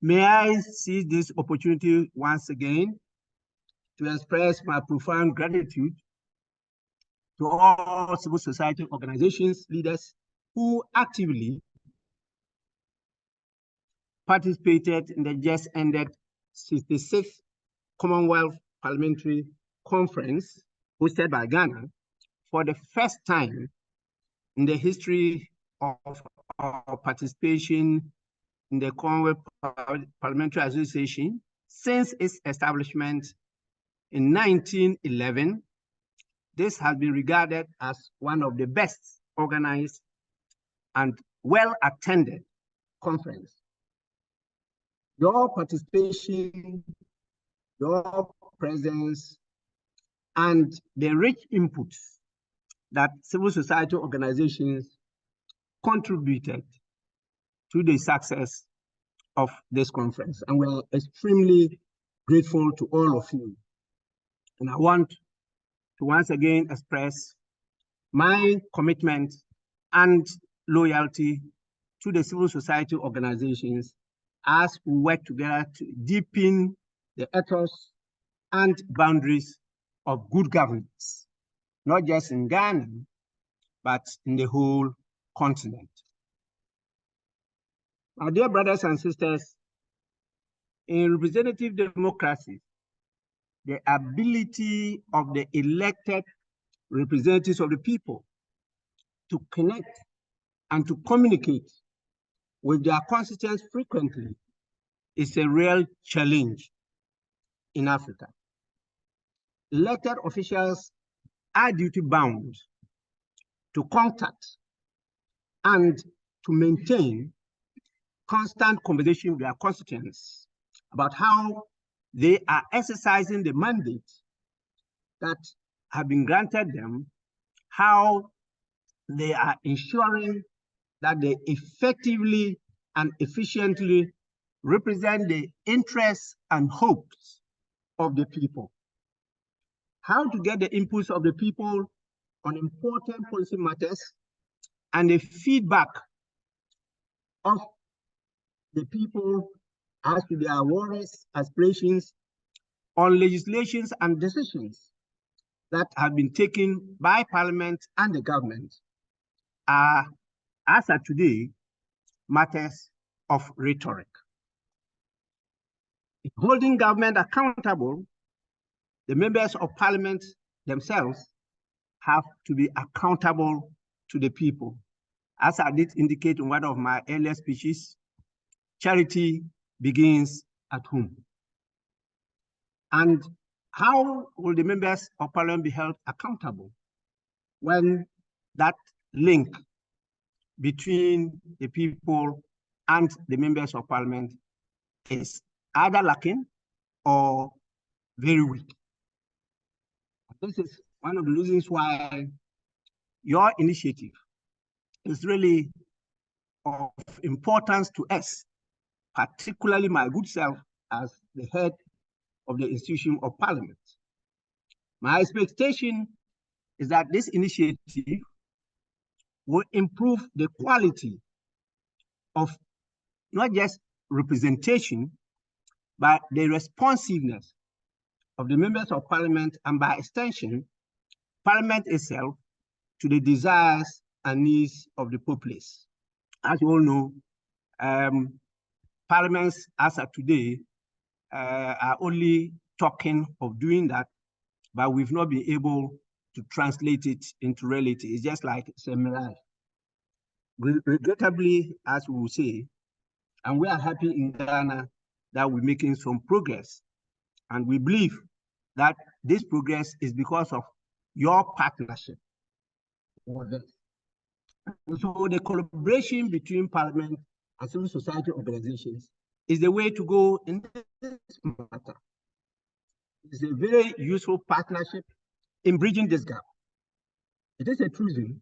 May I seize this opportunity once again to express my profound gratitude to all civil society organizations, leaders who actively participated in the just ended 66th Commonwealth Parliamentary Conference hosted by Ghana for the first time in the history of our participation in the Commonwealth Parliamentary Association since its establishment in 1911. This has been regarded as one of the best organized and well-attended conference. Your participation, your presence, and the rich inputs that civil society organizations contributed to the success of this conference. And we're extremely grateful to all of you. And I want to once again express my commitment and loyalty to the civil society organizations as we work together to deepen the ethos and boundaries of good governance, not just in Ghana, but in the whole continent. Our dear brothers and sisters, in representative democracy, the ability of the elected representatives of the people to connect and to communicate with their constituents frequently is a real challenge in Africa. Elected officials are duty-bound to contact and to maintain constant conversation with their constituents about how they are exercising the mandate that have been granted them, how they are ensuring that they effectively and efficiently represent the interests and hopes of the people. How to get the inputs of the people on important policy matters and the feedback of the people as to their worries, aspirations on legislations and decisions that have been taken by Parliament and the government are, as of today, matters of rhetoric. In holding government accountable, the members of Parliament themselves have to be accountable to the people. As I did indicate in one of my earlier speeches, charity begins at home. And how will the members of Parliament be held accountable when that link between the people and the members of Parliament is either lacking or very weak? This is one of the reasons why your initiative is really of importance to us, particularly my good self as the head of the institution of Parliament. My expectation is that this initiative will improve the quality of not just representation, but the responsiveness of the members of Parliament, and by extension, Parliament itself, to the desires and needs of the populace. As you all know, parliaments as of today are only talking of doing that, but we've not been able to translate it into reality. It's just like it's a mirage. Regrettably, as we will say, and we are happy in Ghana that we're making some progress. And we believe that this progress is because of your partnership with us. So the collaboration between Parliament and civil society organizations is the way to go in this matter. It's a very useful partnership in bridging this gap. It is a truism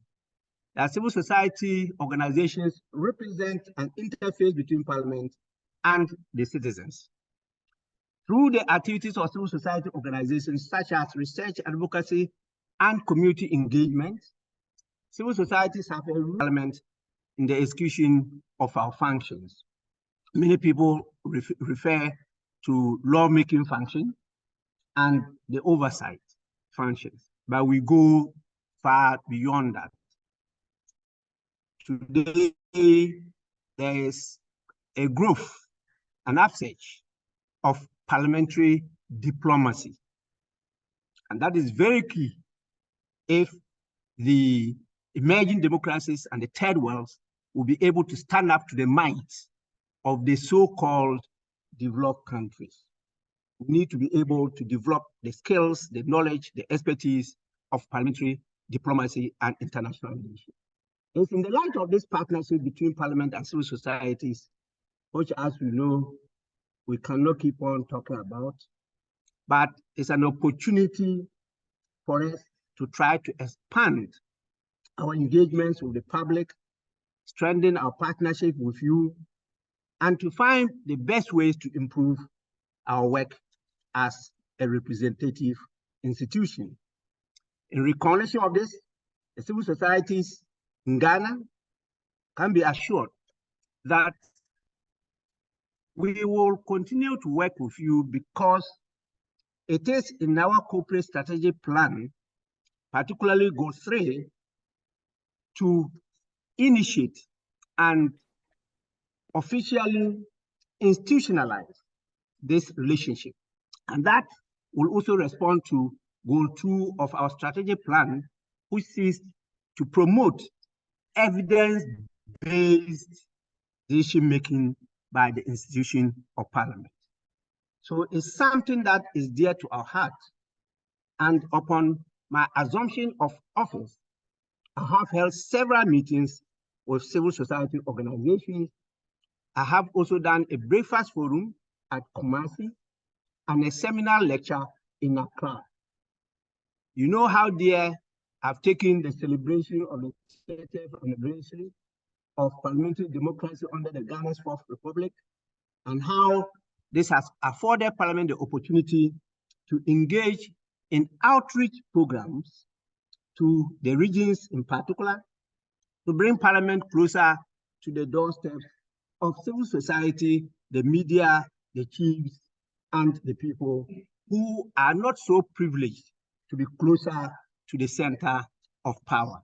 that civil society organizations represent an interface between Parliament and the citizens. Through the activities of civil society organizations such as research, advocacy, and community engagement, civil societies have a role in the execution of our functions. many people refer to lawmaking function and the oversight functions, but we go far beyond that. Today, there is a growth, an upsurge of parliamentary diplomacy. And that is very key if the emerging democracies and the third world will be able to stand up to the might of the so-called developed countries. We need to be able to develop the skills, the knowledge, the expertise of parliamentary diplomacy and international relations. It's in the light of this partnership between parliament and civil societies, which, as we know, we cannot keep on talking about, but it's an opportunity for us to try to expand our engagements with the public, strengthen our partnership with you, and to find the best ways to improve our work as a representative institution. In recognition of this, the civil societies in Ghana can be assured that we will continue to work with you because it is in our corporate strategic plan, particularly Goal 3, to initiate and officially institutionalize this relationship. And that will also respond to Goal 2 of our strategic plan, which seeks to promote evidence-based decision-making by the institution of parliament. So it's something that is dear to our heart. And upon my assumption of office, I have held several meetings with civil society organizations. I have also done a breakfast forum at Kumasi and a seminar lecture in Accra. You know how dear I've taken the celebration of the 30th anniversary of parliamentary democracy under the Ghana's Fourth Republic, and how this has afforded Parliament the opportunity to engage in outreach programs to the regions in particular, to bring Parliament closer to the doorsteps of civil society, the media, the chiefs, and the people who are not so privileged to be closer to the center of power.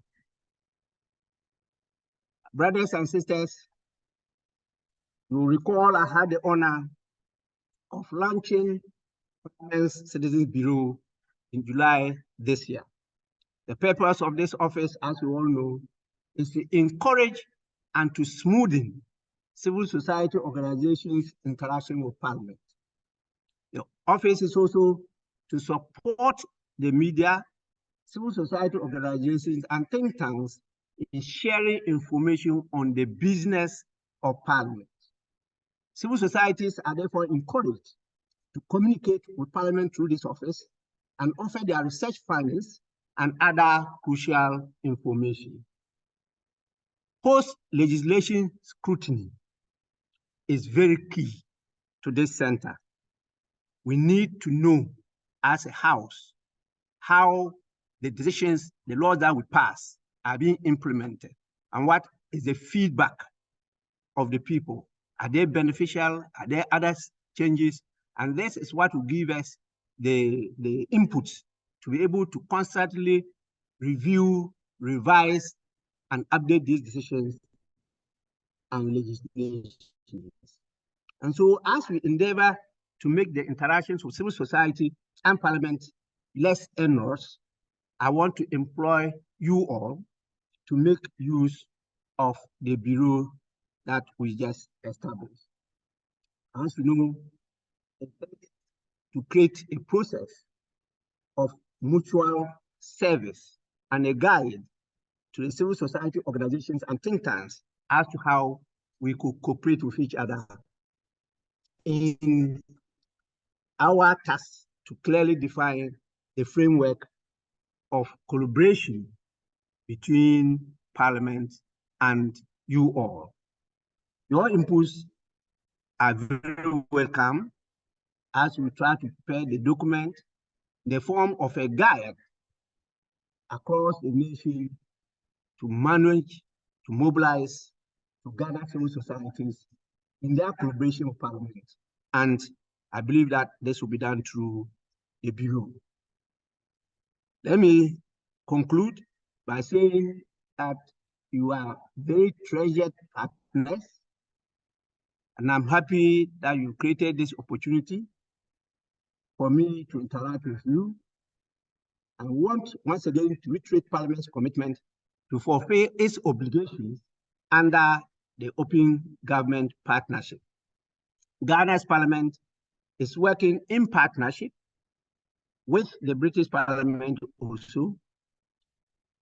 Brothers and sisters, you will recall I had the honor of launching Parliament's Citizens Bureau in July this year. The purpose of this office, as you all know, is to encourage and to smoothen civil society organizations' interaction with Parliament. The office is also to support the media, civil society organizations, and think tanks in sharing information on the business of Parliament. Civil societies are therefore encouraged to communicate with Parliament through this office and offer their research findings and other crucial information. Post-legislation scrutiny is very key to this center. We need to know as a house how the decisions, the laws that we pass are being implemented, and what is the feedback of the people. Are they beneficial? Are there other changes? And this is what will give us the inputs to be able to constantly review, revise, and update these decisions and legislations. And so as we endeavor to make the interactions with civil society and Parliament less onerous, I want to employ you all to make use of the Bureau that we just established. As we know, to create a process of mutual service and a guide to the civil society organizations and think tanks as to how we could cooperate with each other in our task to clearly define the framework of collaboration between Parliament and you all. Your inputs are very welcome as we try to prepare the document in the form of a guide across the nation to manage, to mobilize, to gather civil societies in their collaboration with Parliament. And I believe that this will be done through the Bureau. Let me conclude by saying that you are very treasured partners, and I'm happy that you created this opportunity for me to interact with you. I want once again to reiterate Parliament's commitment to fulfill its obligations under the Open Government Partnership. Ghana's Parliament is working in partnership with the British Parliament also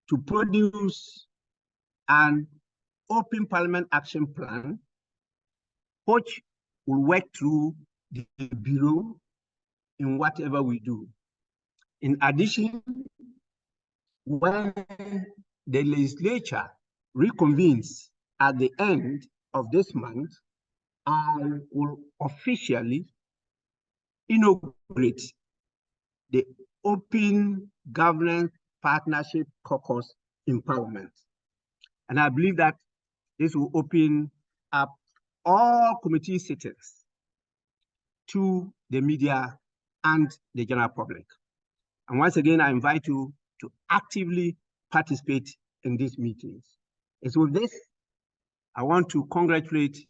to produce an open Parliament action plan, which will work through the Bureau in whatever we do. In addition, when the legislature reconvenes at the end of this month, I will officially inaugurate the Open Governance Partnership Caucus in Parliament. And I believe that this will open up all committee sittings to the media and the general public. And once again, I invite you to actively participate in these meetings. It's with this, I want to congratulate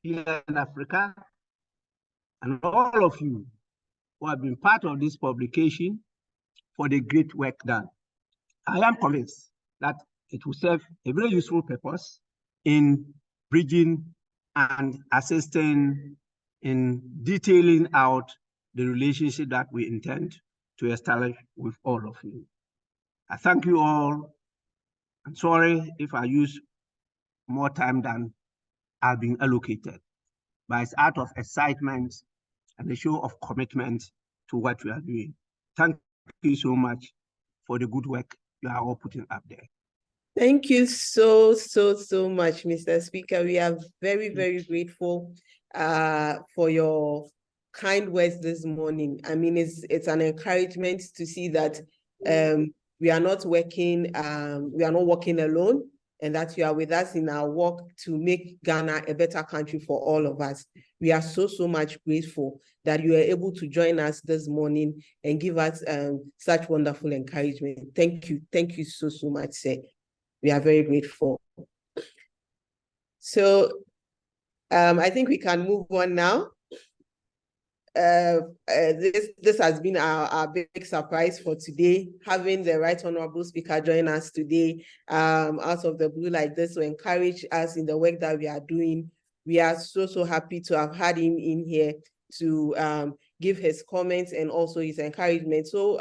PN Africa and all of you who have been part of this publication for the great work done. I am convinced that it will serve a very useful purpose in bridging and assisting in detailing out the relationship that we intend to establish with all of you. I thank you all. I'm sorry if I use more time than I've been allocated, but it's out of excitement and a show of commitment to what we are doing. Thank you so much for the good work you are all putting up there. Thank you so much, Mr. Speaker. We are very, very grateful for your kind words this morning. I mean, it's an encouragement to see that we are not working alone, and that you are with us in our work to make Ghana a better country for all of us. We are so much grateful that you are able to join us this morning and give us such wonderful encouragement. Thank you so much, sir. We are very grateful. So I think we can move on now. This has been our big surprise for today, having the Right Honorable Speaker join us today out of the blue like this to encourage us in the work that we are doing. We are so happy to have had him in here to give his comments and also his encouragement. So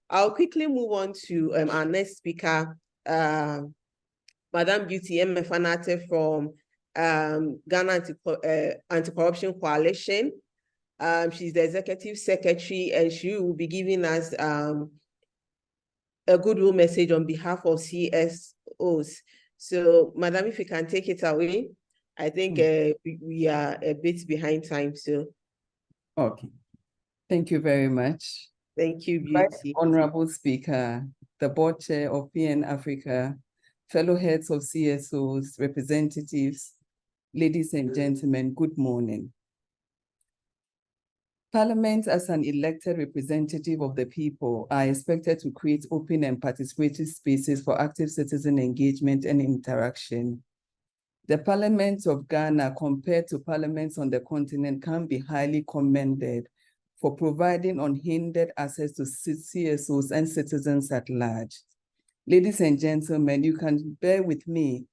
I'll quickly move on to our next speaker, Madam Beauty Mfanate from Ghana Anti-Corruption Coalition. She's the Executive Secretary, and she will be giving us a goodwill message on behalf of CSOs. So, Madam, if you can take it away. I think we are a bit behind time, so. Okay. Thank you very much. Thank you, Beauty. Right Honorable Speaker, the Board Chair of PN Africa, fellow heads of CSOs, representatives, ladies and gentlemen, good morning. Parliament, as an elected representative of the people, are expected to create open and participatory spaces for active citizen engagement and interaction. The Parliament of Ghana, compared to parliaments on the continent, can be highly commended for providing unhindered access to CSOs and citizens at large. Ladies and gentlemen, you can bear with me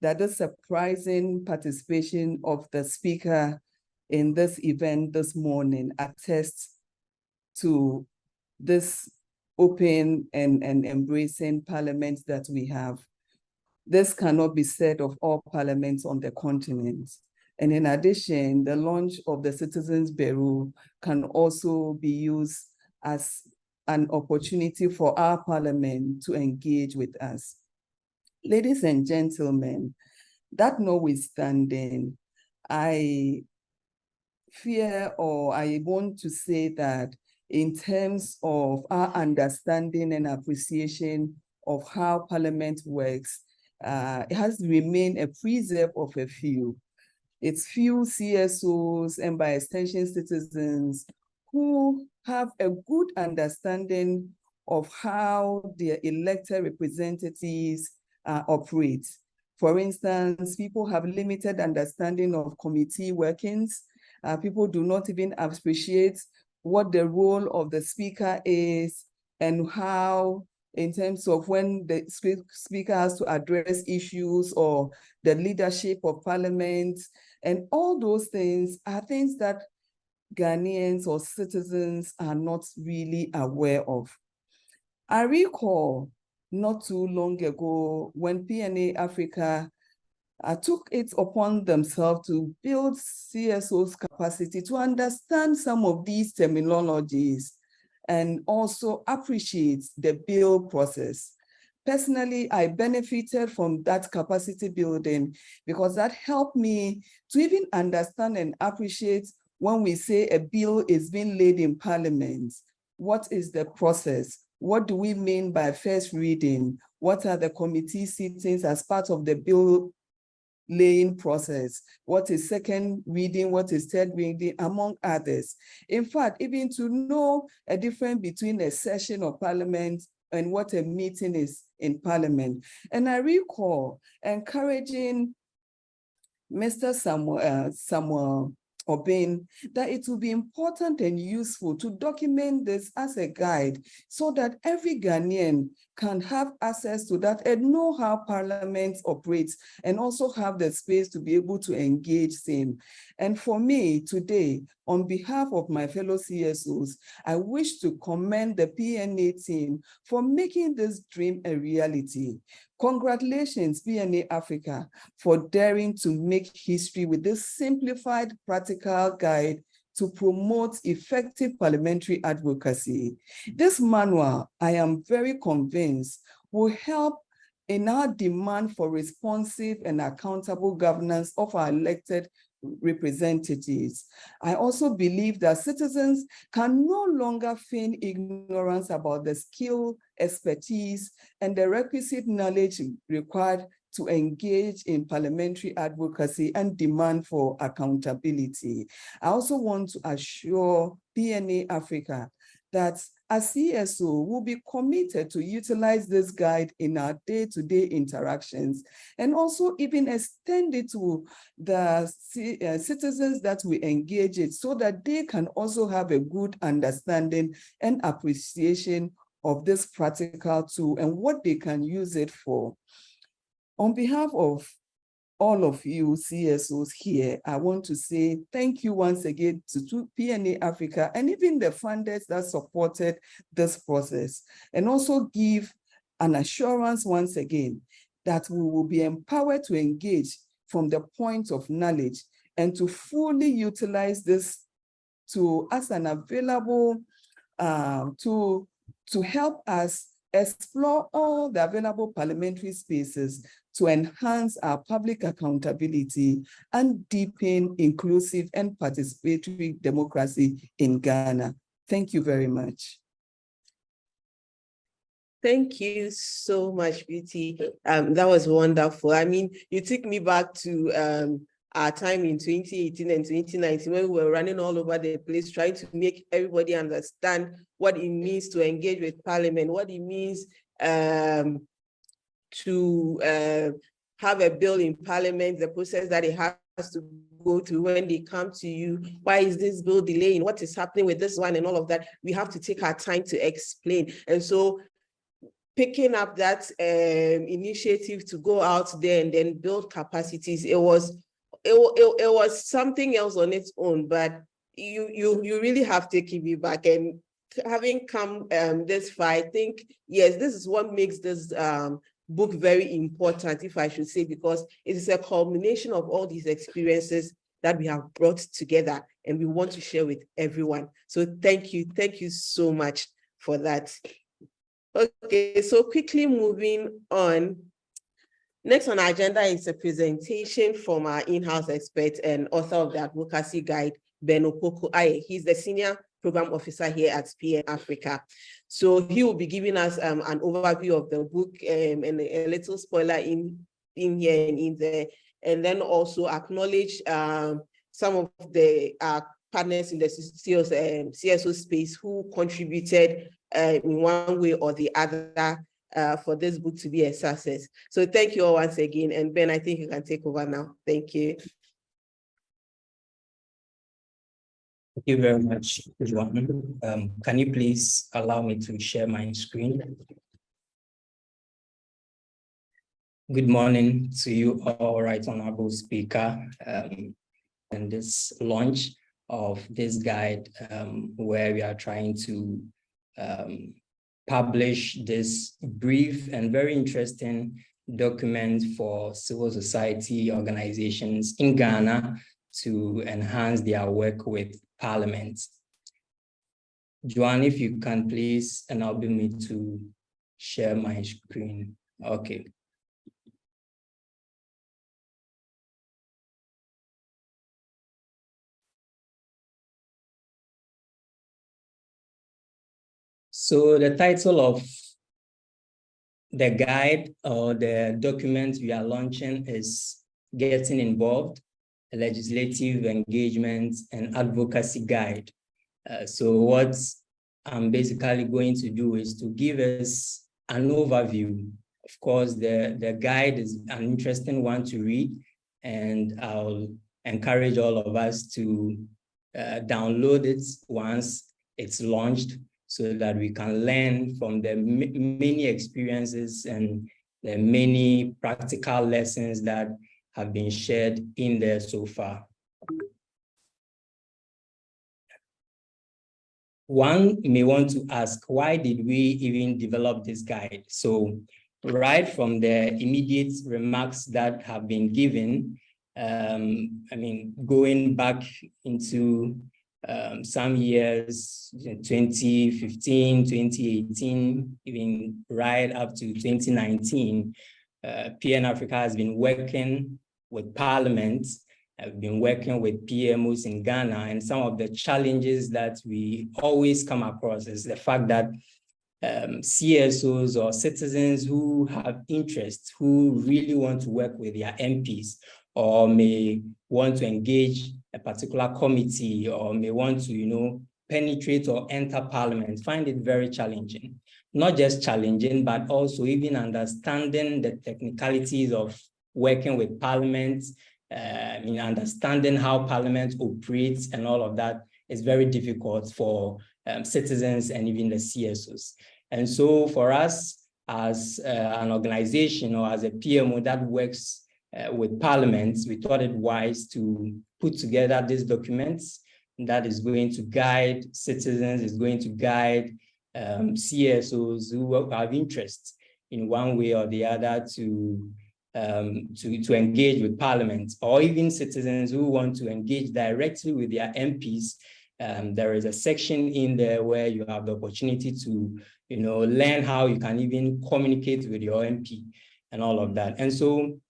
that the surprising participation of the speaker in this event this morning attests to this open and embracing parliament that we have. This cannot be said of all parliaments on the continent. And in addition, the launch of the Citizens Bureau can also be used as an opportunity for our parliament to engage with us. Ladies and gentlemen, that notwithstanding, I fear, or I want to say that in terms of our understanding and appreciation of how Parliament works, it has remained a preserve of a few. It's few CSOs and by extension citizens who have a good understanding of how their elected representatives operate. For instance, people have limited understanding of committee workings. People do not even appreciate what the role of the speaker is and how, in terms of when the speaker has to address issues or the leadership of parliament, and all those things are things that Ghanaians or citizens are not really aware of. I recall not too long ago when PNA Africa took it upon themselves to build CSO's capacity to understand some of these terminologies and also appreciate the build process. Personally, I benefited from that capacity building because that helped me to even understand and appreciate when we say a bill is being laid in Parliament. What is the process? What do we mean by first reading? What are the committee sittings as part of the bill laying process? What is second reading? What is third reading, among others? In fact, even to know a difference between a session of Parliament and what a meeting is in Parliament. And I recall encouraging Mr. Samuel Obin that it will be important and useful to document this as a guide so that every Ghanaian can have access to that and know how Parliament operates and also have the space to be able to engage same. And for me today, on behalf of my fellow CSOs, I wish to commend the PNA team for making this dream a reality. Congratulations, PNA Africa, for daring to make history with this simplified practical guide to promote effective parliamentary advocacy. This manual, I am very convinced, will help in our demand for responsive and accountable governance of our elected representatives. I also believe that citizens can no longer feign ignorance about the skill, expertise, and the requisite knowledge required to engage in parliamentary advocacy and demand for accountability. I also want to assure PNA Africa that as CSO will be committed to utilize this guide in our day-to-day interactions and also even extend it to the citizens that we engage it so that they can also have a good understanding and appreciation of this practical tool and what they can use it for. On behalf of all of you CSOs here, I want to say thank you once again to PNA Africa and even the funders that supported this process, and also give an assurance once again that we will be empowered to engage from the point of knowledge and to fully utilize this tool as an available to help us explore all the available parliamentary spaces to enhance our public accountability and deepen inclusive and participatory democracy in Ghana. Thank you very much. Thank you so much, Beauty. That was wonderful. I mean, you took me back to our time in 2018 and 2019 when we were running all over the place trying to make everybody understand what it means to engage with Parliament, what it means to have a bill in Parliament, the process that it has to go through when they come to you. Why is this bill delaying? What is happening with this one and all of that? We have to take our time to explain. And so picking up that initiative to go out there and then build capacities, it was something else on its own, but you really have taken me back. And having come this far, I think, yes, this is what makes this book very important, if I should say, because it is a culmination of all these experiences that we have brought together and we want to share with everyone. So thank you so much for that. Okay, so quickly moving on. Next on our agenda is a presentation from our in-house expert and author of the Advocacy Guide, Ben Opoku-Aye. He's the Senior Program Officer here at PN Africa. So he will be giving us an overview of the book and a little spoiler in here and in there. and then also acknowledge some of the partners in the CSO space who contributed in one way or the other for this book to be a success. So thank you all once again. And Ben, I think you can take over now. Thank you. Thank you very much, Joan. Can you please allow me to share my screen? Good morning to you all, right honorable speaker, and this launch of this guide where we are trying to publish this brief and very interesting document for civil society organizations in Ghana to enhance their work with Parliament. Joanne, if you can please enable me to share my screen. Okay. So the title of the guide or the document we are launching is Getting Involved, a Legislative Engagement and Advocacy Guide. So what I'm basically going to do is to give us an overview. Of course, the guide is an interesting one to read, and I'll encourage all of us to download it once it's launched, so that we can learn from the many experiences and the many practical lessons that have been shared in there so far. One may want to ask, why did we even develop this guide? So right from the immediate remarks that have been given, I mean, going back into some years, 2015, 2018, even right up to 2019, PN Africa has been working with Parliament. I've been working with PMOs in Ghana, and some of the challenges that we always come across is the fact that CSOs or citizens who have interests, who really want to work with their MPs, or may want to engage a particular committee, or may want to, penetrate or enter Parliament, find it very challenging. Not just challenging, but also even understanding the technicalities of working with Parliament, understanding how Parliament operates and all of that is very difficult for citizens and even the CSOs. And so for us as an organization or as a PMO that works with Parliament, we thought it wise to put together these documents that is going to guide citizens, is going to guide CSOs who have interest in one way or the other to engage with Parliament, or even citizens who want to engage directly with their MPs. There is a section in there where you have the opportunity to, learn how you can even communicate with your MP and all of that. And so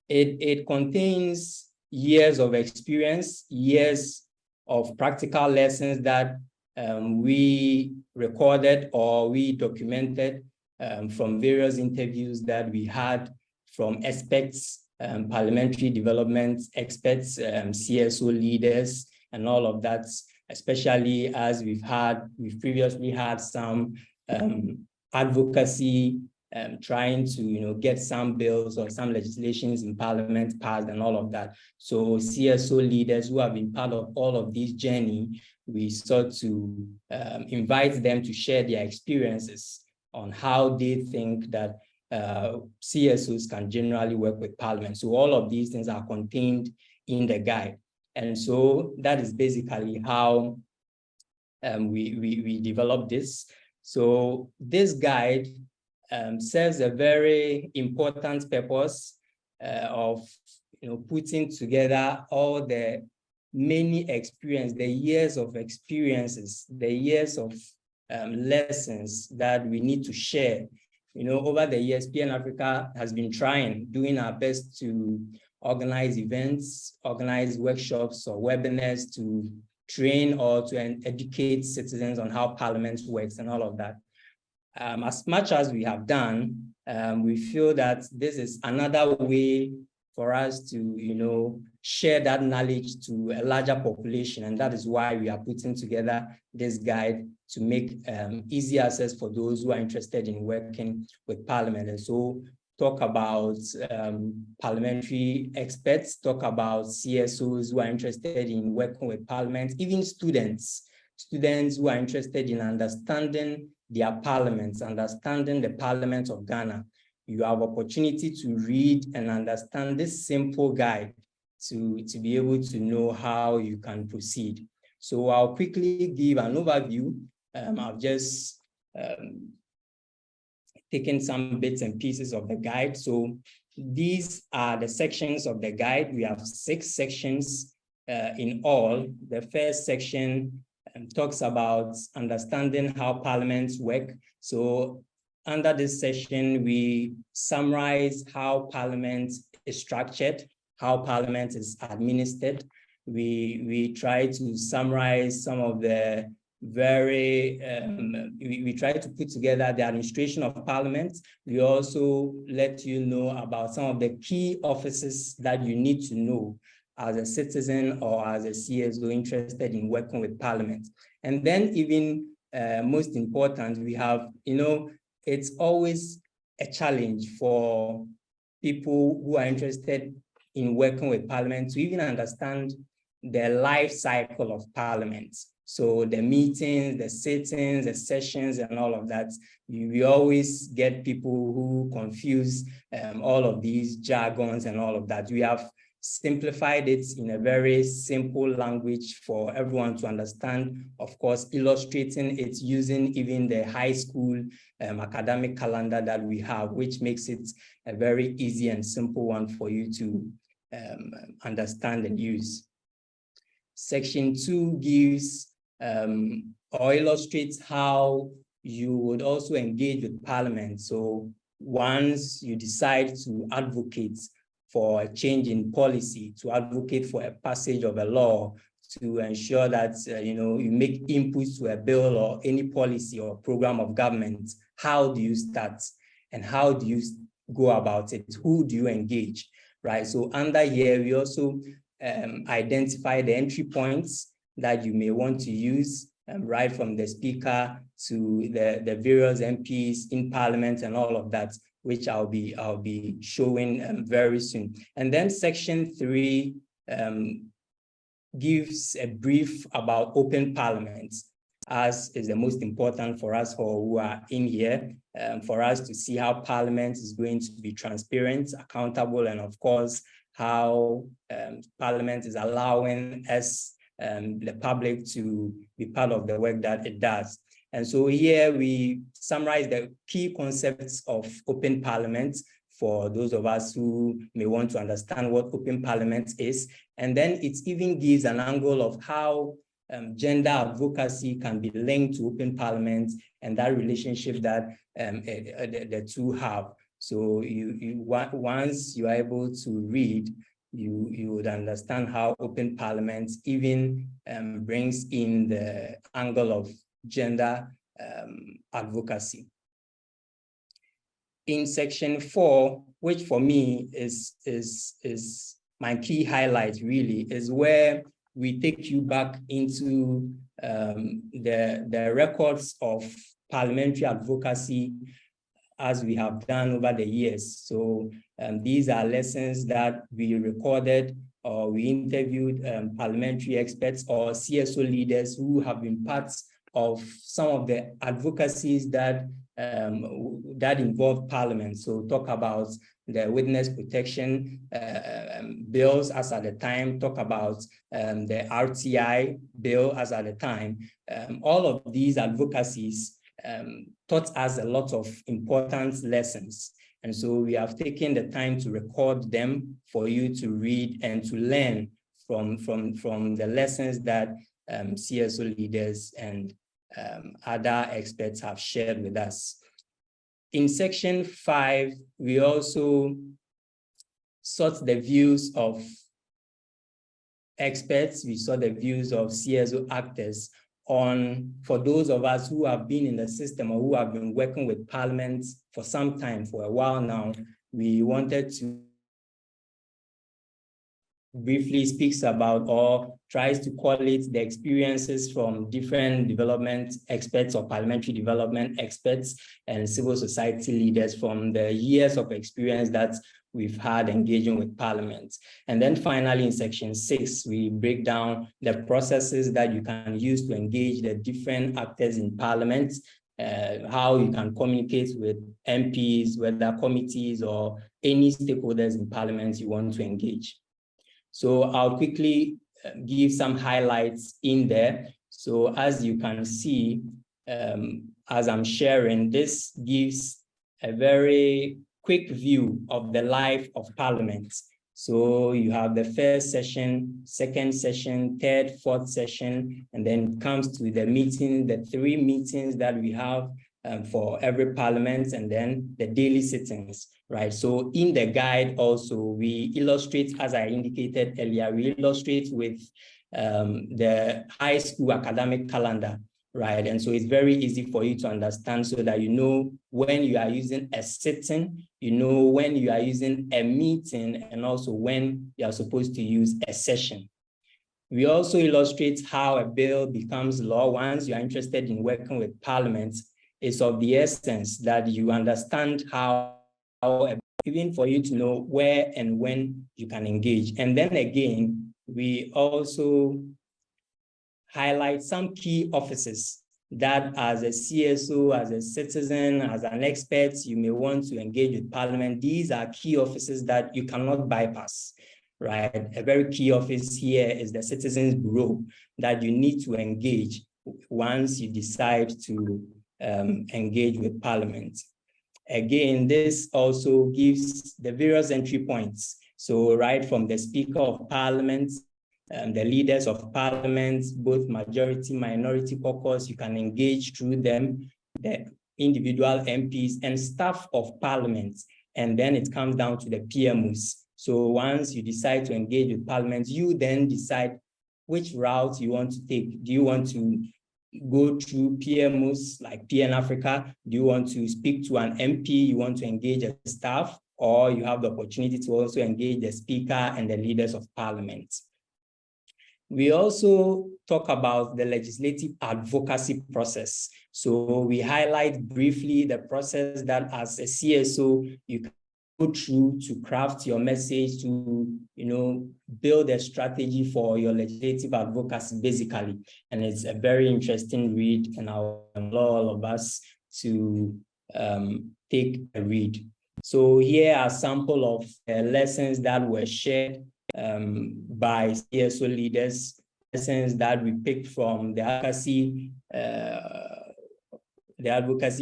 it contains years of experience, years of practical lessons that we recorded or we documented from various interviews that we had from experts, parliamentary development experts, CSO leaders, and all of that, especially as we've previously had some advocacy trying to get some bills or some legislations in Parliament passed and all of that. So CSO leaders who have been part of all of this journey, we sought to invite them to share their experiences on how they think that CSOs can generally work with Parliament. So all of these things are contained in the guide. And so that is basically how we developed this. So this guide serves a very important purpose of putting together all the many experience, the years of experiences, the years of lessons that we need to share. Over the years, PN Africa has been doing our best to organize events, organize workshops or webinars to train or to educate citizens on how Parliament works and all of that. As much as we have done, we feel that this is another way for us to, share that knowledge to a larger population. And that is why we are putting together this guide to make easy access for those who are interested in working with Parliament. And so talk about parliamentary experts, talk about CSOs who are interested in working with Parliament, even students who are interested in understanding their parliaments, understanding the Parliament of Ghana. You have opportunity to read and understand this simple guide to be able to know how you can proceed. So I'll quickly give an overview. I've just taken some bits and pieces of the guide. So these are the sections of the guide. We have 6 sections in all. The first section talks about understanding how parliaments work. So under this session, we summarize how Parliament is structured, how Parliament is administered. We try to summarize some of the we try to put together the administration of Parliament. We also let you know about some of the key offices that you need to know as a citizen or as a CSO interested in working with Parliament. And then even most important, we have, it's always a challenge for people who are interested in working with Parliament to even understand the life cycle of Parliament. So the meetings, the sittings, the sessions, and all of that, we always get people who confuse all of these jargons and all of that. We have simplified it in a very simple language for everyone to understand, of course, illustrating it using even the high school academic calendar that we have, which makes it a very easy and simple one for you to understand and use. Section 2 gives or illustrates how you would also engage with Parliament. So once you decide to advocate for a change in policy, to advocate for a passage of a law, to ensure that you make inputs to a bill or any policy or program of government, how do you start and how do you go about it? Who do you engage, right? So under here, we also identify the entry points that you may want to use, right from the speaker to the various MPs in Parliament and all of that, which I'll be showing very soon. And then section 3 gives a brief about open Parliament, as is the most important for us who are in here, for us to see how Parliament is going to be transparent, accountable, and of course, how Parliament is allowing us, the public, to be part of the work that it does. And so here we summarize the key concepts of open Parliament for those of us who may want to understand what open Parliament is. And then it even gives an angle of how gender advocacy can be linked to open Parliament and that relationship that the two have. So once you are able to read, you would understand how open Parliament even brings in the angle of gender advocacy. In section 4, which for me is my key highlight really, is where we take you back into the records of parliamentary advocacy as we have done over the years. So these are lessons that we recorded or we interviewed parliamentary experts or CSO leaders who have been parts of some of the advocacies that that involve Parliament. So talk about the witness protection bills as at the time, talk about the RTI bill as at the time. All of these advocacies taught us a lot of important lessons. And so we have taken the time to record them for you to read and to learn from the lessons that CSO leaders and other experts have shared with us. In section 5, we also sought the views of experts. We saw the views of CSO actors on, for those of us who have been in the system or who have been working with Parliament for some time, for a while now, we wanted to briefly speaks about or tries to correlate the experiences from different development experts or parliamentary development experts and civil society leaders from the years of experience that we've had engaging with Parliament. And then finally, in section 6, we break down the processes that you can use to engage the different actors in Parliament, how you can communicate with MPs, whether committees or any stakeholders in Parliament you want to engage. So I'll quickly give some highlights in there. So as you can see, as I'm sharing, this gives a very quick view of the life of Parliament. So you have the first session, second session, third, fourth session, and then it comes to the meeting, the 3 meetings that we have for every Parliament, and then the daily sittings, right? So in the guide also, we illustrate, as I indicated earlier, we illustrate with the high school academic calendar, right? And so it's very easy for you to understand so that you know when you are using a sitting, you know when you are using a meeting, and also when you are supposed to use a session. We also illustrate how a bill becomes law. Once you are interested in working with Parliament, it's of the essence that you understand how, even for you to know where and when you can engage. And then again, we also highlight some key offices that as a CSO, as a citizen, as an expert, you may want to engage with Parliament. These are key offices that you cannot bypass, right? A very key office here is the Citizens Bureau that you need to engage once you decide to engage with Parliament. Again, this also gives the various entry points. So right from the Speaker of Parliament, the leaders of Parliament, both majority, minority caucus, you can engage through them, the individual MPs and staff of Parliament. And then it comes down to the PMOs. So once you decide to engage with Parliament, you then decide which route you want to take. Do you want to go through PMOs like PN Africa? Do you want to speak to an MP? You want to engage a staff? Or you have the opportunity to also engage the Speaker and the leaders of Parliament. We also talk about the legislative advocacy process. So we highlight briefly the process that as a CSO, you can go through to craft your message, to build a strategy for your legislative advocacy, basically. And it's a very interesting read, and I'll allow all of us to take a read. So here are a sample of lessons that were shared by CSO leaders, lessons that we picked from the advocacy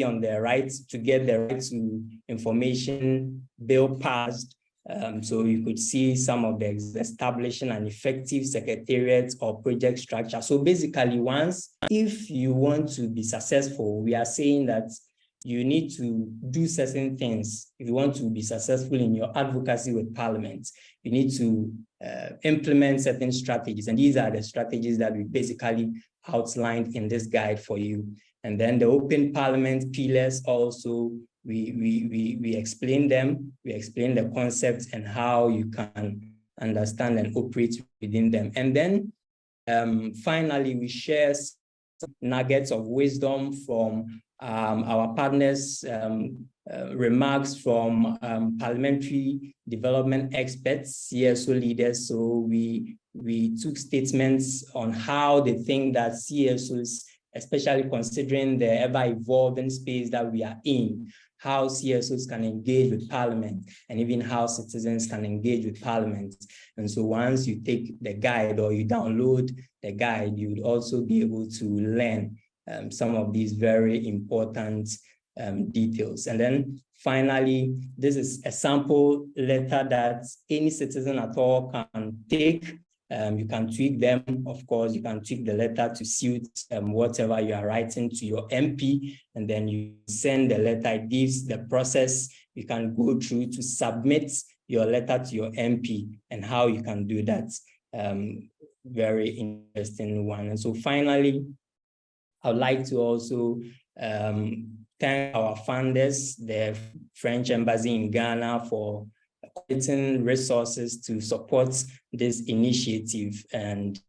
on the right to get the right to information bill passed. So you could see some of the establishing an effective secretariat or project structure. So basically, if you want to be successful, we are saying that you need to do certain things. If you want to be successful in your advocacy with Parliament, you need to implement certain strategies. And these are the strategies that we basically outlined in this guide for you. And then the open Parliament pillars also, we explain them. We explain the concepts and how you can understand and operate within them. And then finally, we share some nuggets of wisdom from our partners, remarks from parliamentary development experts, CSO leaders. So we took statements on how they think that CSOs, especially considering the ever-evolving space that we are in, how CSOs can engage with Parliament, and even how citizens can engage with Parliament. And so once you take the guide or you download the guide, you would also be able to learn some of these very important details. And then finally, this is a sample letter that any citizen at all can take. You can tweak them. Of course, you can tweak the letter to suit whatever you are writing to your MP, and then you send the letter. It gives the process you can go through to submit your letter to your MP and how you can do that. Very interesting one. And so finally, I would like to also thank our funders, the French Embassy in Ghana, for collecting resources to support this initiative. And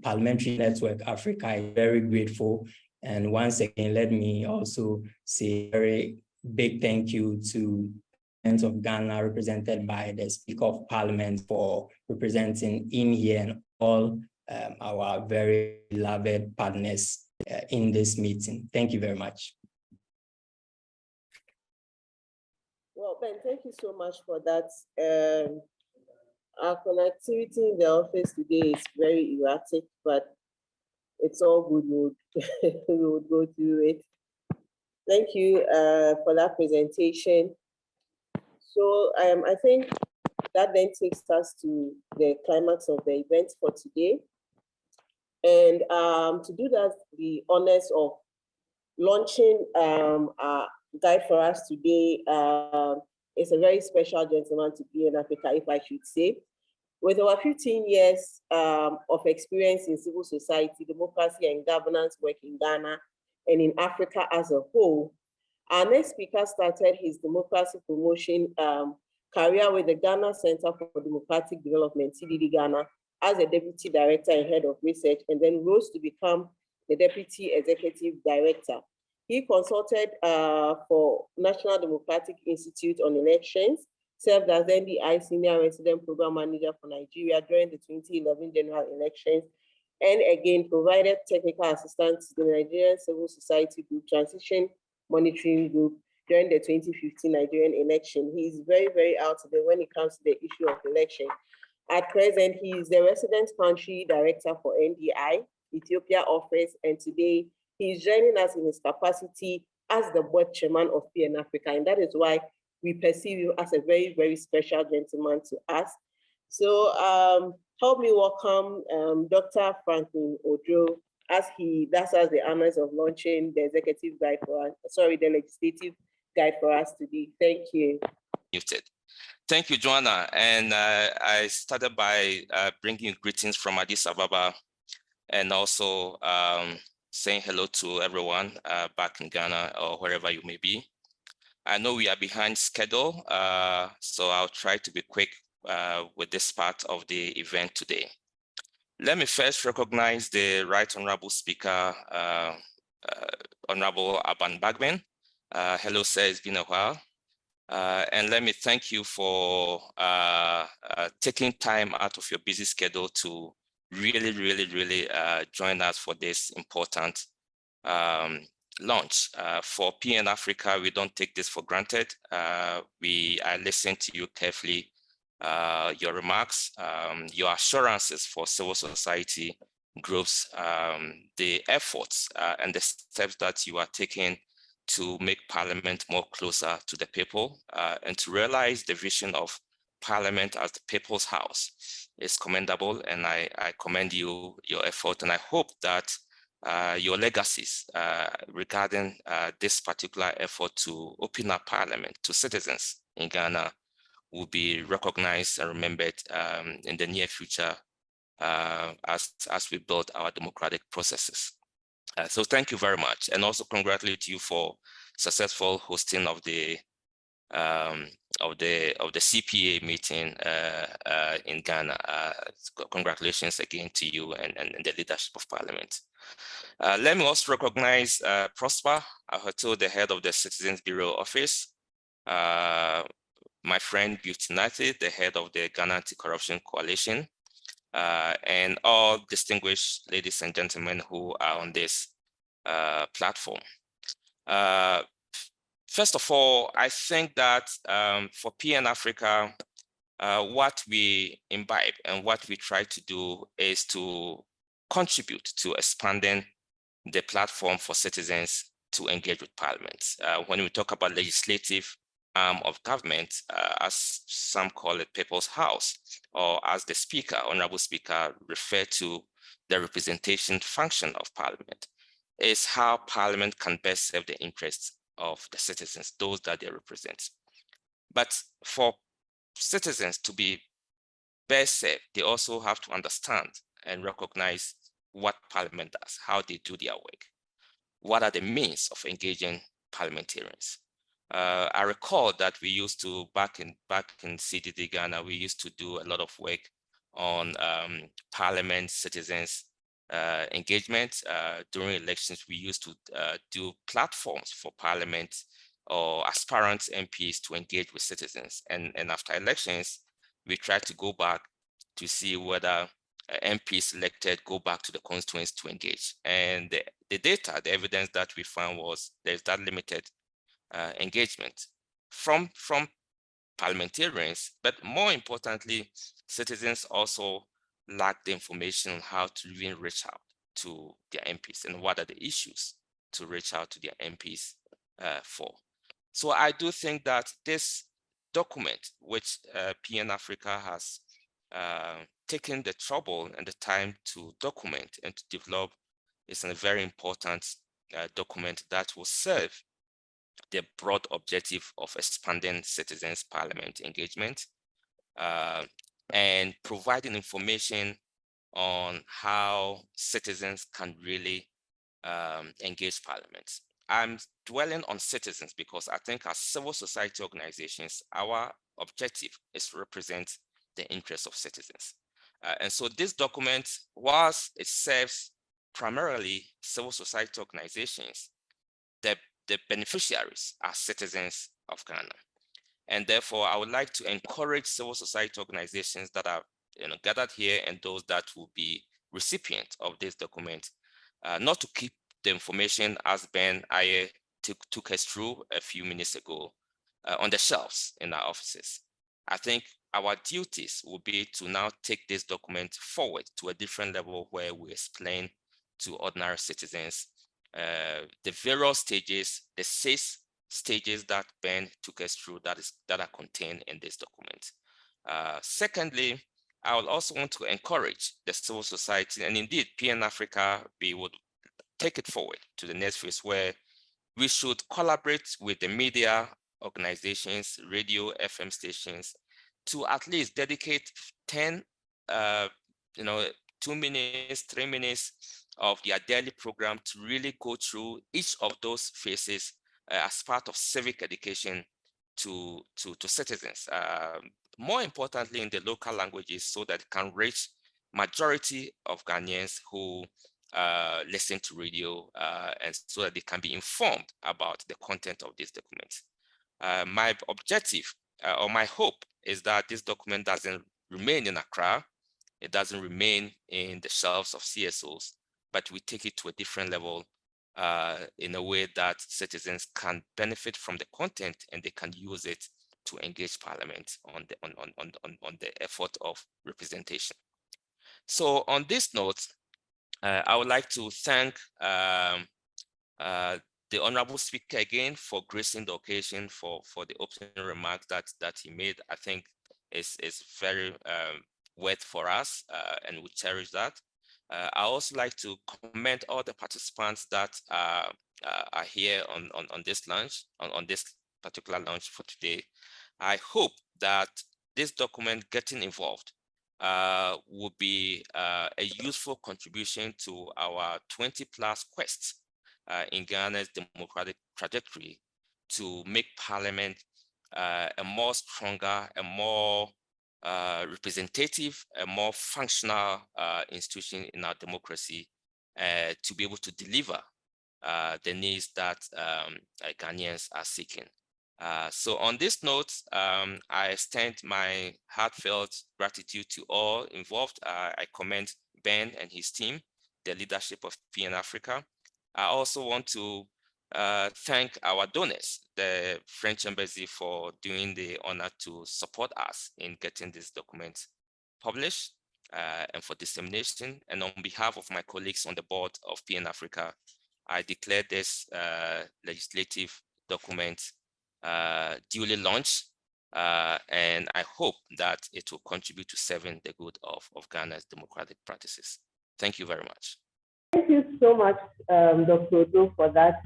Parliamentary Network Africa is very grateful. And once again, let me also say a very big thank you to the Parliament of Ghana, represented by the Speaker of Parliament, for representing in here, and all our very beloved partners in this meeting. Thank you very much. Well, Ben, thank you so much for that. Our connectivity in the office today is very erratic, but it's all good. We would go through it. Thank you for that presentation. So I think that then takes us to the climax of the event for today. And to do that, the honors of launching our guide for us today is a very special gentleman to be in Africa, if I should say. With over 15 years of experience in civil society, democracy, and governance work in Ghana and in Africa as a whole, our next speaker started his democracy promotion career with the Ghana Center for Democratic Development, CDD Ghana, as a deputy director and head of research, and then rose to become the deputy executive director. He consulted for National Democratic Institute on elections, served as NDI Senior Resident Program Manager for Nigeria during the 2011 general elections, and again provided technical assistance to the Nigerian Civil Society Group Transition Monitoring Group during the 2015 Nigerian election. He is very, very out there when it comes to the issue of election. At present, he is the resident country director for NDI, Ethiopia office, and today he is joining us in his capacity as the board chairman of PN Africa, and that is why we perceive him as a very, very special gentleman to us. So help me welcome Dr. Franklin Ojo as he does us the honors of launching the executive guide for us, sorry, the legislative guide for us today. Thank you. Muted. Thank you, Joanna. And I started by bringing you greetings from Addis Ababa, and also saying hello to everyone back in Ghana or wherever you may be. I know we are behind schedule, so I'll try to be quick with this part of the event today. Let me first recognize the Right Honorable Speaker, Honorable Aban Bagman. Hello, sir, it's been a while. And let me thank you for taking time out of your busy schedule to really join us for this important launch. For PN Africa, we don't take this for granted. I listened to you carefully, your remarks, your assurances for civil society groups, the efforts and the steps that you are taking to make Parliament more closer to the people and to realize the vision of Parliament as the people's house is commendable, and I commend you, your effort, and I hope that your legacies regarding this particular effort to open up Parliament to citizens in Ghana will be recognized and remembered in the near future as we build our democratic processes. So thank you very much, and also congratulate you for successful hosting of the CPA meeting in Ghana. Congratulations again to you and the leadership of Parliament. Let me also recognize Prosper Ahoto, the head of the Citizens Bureau Office, my friend Beauty Nati, the head of the Ghana Anti-Corruption Coalition, and all distinguished ladies and gentlemen who are on this platform. First of all, I think that for PN Africa, what we imbibe and what we try to do is to contribute to expanding the platform for citizens to engage with Parliament. When we talk about legislative arm of government, as some call it People's House, or as the Speaker, Honorable Speaker, referred to the representation function of Parliament, is how Parliament can best serve the interests of the citizens, those that they represent. But for citizens to be best served, they also have to understand and recognize what Parliament does, how they do their work, what are the means of engaging parliamentarians. I recall that we used to, back in CDD Ghana, we used to do a lot of work on parliament citizens engagement. During elections, we used to do platforms for parliament or aspirant MPs to engage with citizens. And after elections, we tried to go back to see whether MPs elected go back to the constituents to engage. And the data, the evidence that we found was there's that limited engagement from parliamentarians, but more importantly, citizens also lack the information on how to even reach out to their MPs and what are the issues to reach out to their MPs for. So I do think that this document, which PN Africa has taken the trouble and the time to document and to develop, is a very important document that will serve the broad objective of expanding citizens' parliament engagement and providing information on how citizens can really engage parliament. I'm dwelling on citizens because I think as civil society organizations, our objective is to represent the interests of citizens. And so this document, whilst it serves primarily civil society organizations, the beneficiaries are citizens of Ghana. And therefore, I would like to encourage civil society organizations that are gathered here and those that will be recipients of this document, not to keep the information as Ben Aye took us through a few minutes ago on the shelves in our offices. I think our duties will be to now take this document forward to a different level where we explain to ordinary citizens the various stages, the 6 stages that Ben took us through that are contained in this document. Secondly, I would also want to encourage the civil society, and indeed PN Africa, we would take it forward to the next phase where we should collaborate with the media organizations, radio, FM stations, to at least dedicate 10, 2 minutes, 3 minutes of their daily program to really go through each of those phases as part of civic education to citizens. More importantly, in the local languages, so that it can reach majority of Ghanaians who listen to radio, and so that they can be informed about the content of this document. My objective or my hope is that this document doesn't remain in Accra, it doesn't remain in the shelves of CSOs, but we take it to a different level in a way that citizens can benefit from the content and they can use it to engage Parliament on the effort of representation. So on this note, I would like to thank the Honorable Speaker again for gracing the occasion for the opening remarks that he made. I think is very worth for us, and we cherish that. I also like to commend all the participants that are here on this launch, on this particular launch for today. I hope that this document getting involved will be a useful contribution to our 20+ quests in Ghana's democratic trajectory to make Parliament a more stronger, a more representative, a more functional institution in our democracy to be able to deliver the needs that Ghanaians are seeking. So on this note, I extend my heartfelt gratitude to all involved. I commend Ben and his team, the leadership of PN Africa. I also want to thank our donors, the French Embassy, for doing the honor to support us in getting this document published and for dissemination. And on behalf of my colleagues on the board of PN Africa, I declare this legislative document duly launched, and I hope that it will contribute to serving the good of Ghana's democratic practices. Thank you very much. Thank you so much, Dr. Odo, for that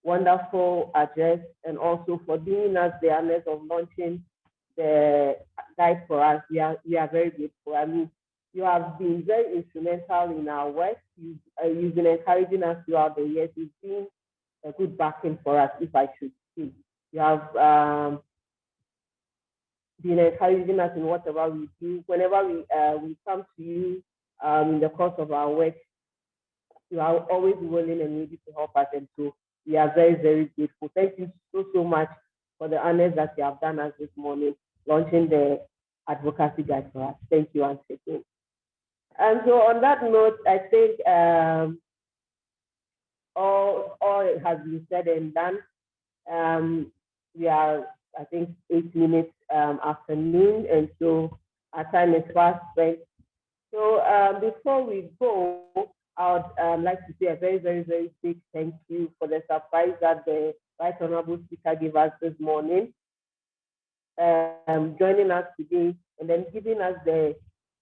wonderful address, and also for doing us the honors of launching the guide for us. We are very grateful. I mean, you have been very instrumental in our work. You've been encouraging us throughout the years. You've been a good backing for us, if I should say. You have been encouraging us in whatever we do. Whenever we come to you in the course of our work, you are always willing and ready to help us, and so we are very, very grateful. Thank you so much for the honors that you have done us this morning, launching the advocacy guide for us. Thank you once again. And so on that note, I think all has been said and done. We are, I think, 8 minutes after noon, and so our time is fast spent. So before we go, I would like to say a very, very, very big thank you for the surprise that the Right Honorable Speaker gave us this morning, joining us today and then giving us the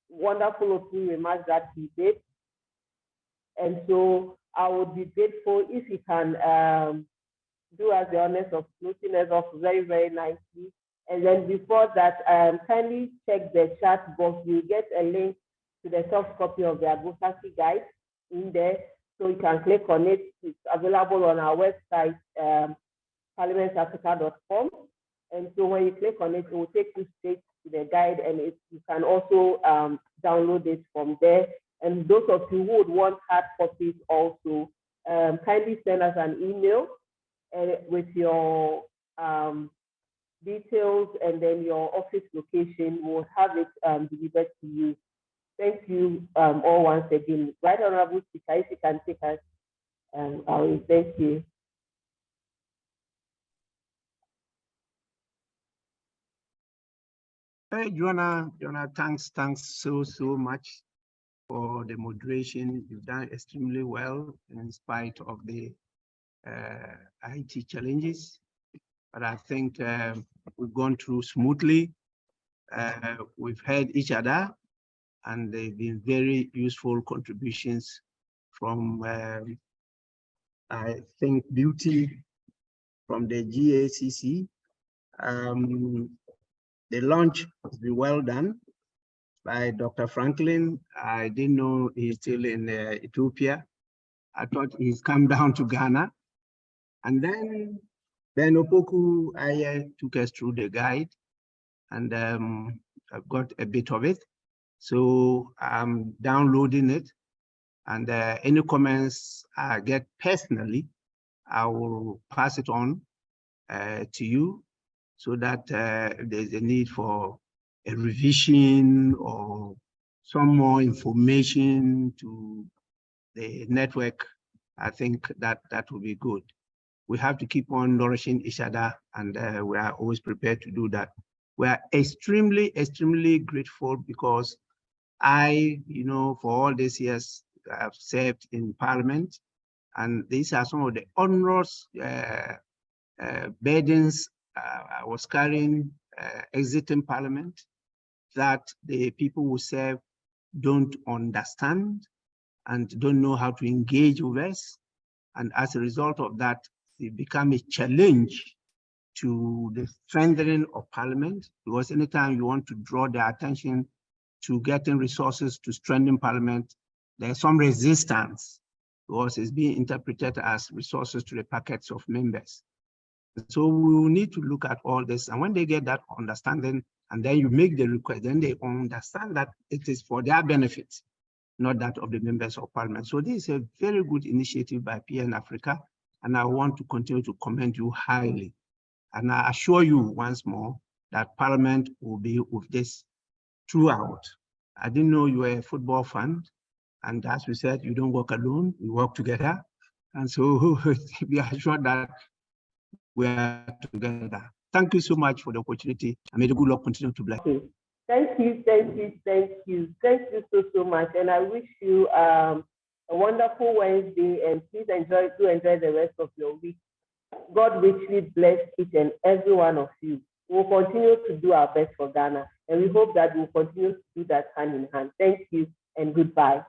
wonderful opening remarks that he did. And so I would be grateful if he can do us the honors of closing us off very, very nicely. And then before that, kindly check the chat box. You get a link to the soft copy of the advocacy guide in there, so you can click on it. It's available on our website, parliamentaryaafrica.com. And so when you click on it, it will take you straight to the guide, and you can also download it from there. And those of you who would want hard copies also, kindly send us an email with your details and then your office location. We'll have it delivered to you. Thank you all once again. Right Honorable Speaker, if you can take us away. Thank you. Hey, Joanna, thanks so much for the moderation. You've done extremely well in spite of the IT challenges. But I think we've gone through smoothly. We've heard each other, and they've been very useful contributions from, I think, Beauty from the GACC. The launch has been well done by Dr. Franklin. I didn't know he's still in Ethiopia. I thought he's come down to Ghana. And then Ben Opoku Aye took us through the guide, and I've got a bit of it. So I'm downloading it, and any comments I get personally, I will pass it on to you, so that if there's a need for a revision or some more information to the network, I think that will be good. We have to keep on nourishing each other, and we are always prepared to do that. We are extremely grateful, because I, for all these years, I've served in Parliament, and these are some of the onerous burdens I was carrying exiting Parliament, that the people who serve don't understand and don't know how to engage with us. And as a result of that, it became a challenge to the strengthening of Parliament, because anytime you want to draw their attention to getting resources to strengthen Parliament, there's some resistance, because it's being interpreted as resources to the packets of members. So we will need to look at all this, and when they get that understanding, and then you make the request, then they understand that it is for their benefit, not that of the members of Parliament. So this is a very good initiative by PN Africa, and I want to continue to commend you highly. And I assure you once more that Parliament will be with this throughout. I didn't know you were a football fan, and as we said, you don't work alone, we work together. And so we are sure that we are together. Thank you so much for the opportunity, and may the good Lord continue to bless you. Thank you so much, and I wish you a wonderful Wednesday, and please enjoy the rest of your week. God richly bless each and every one of you. We'll continue to do our best for Ghana, and we hope that we'll continue to do that hand in hand. Thank you and goodbye.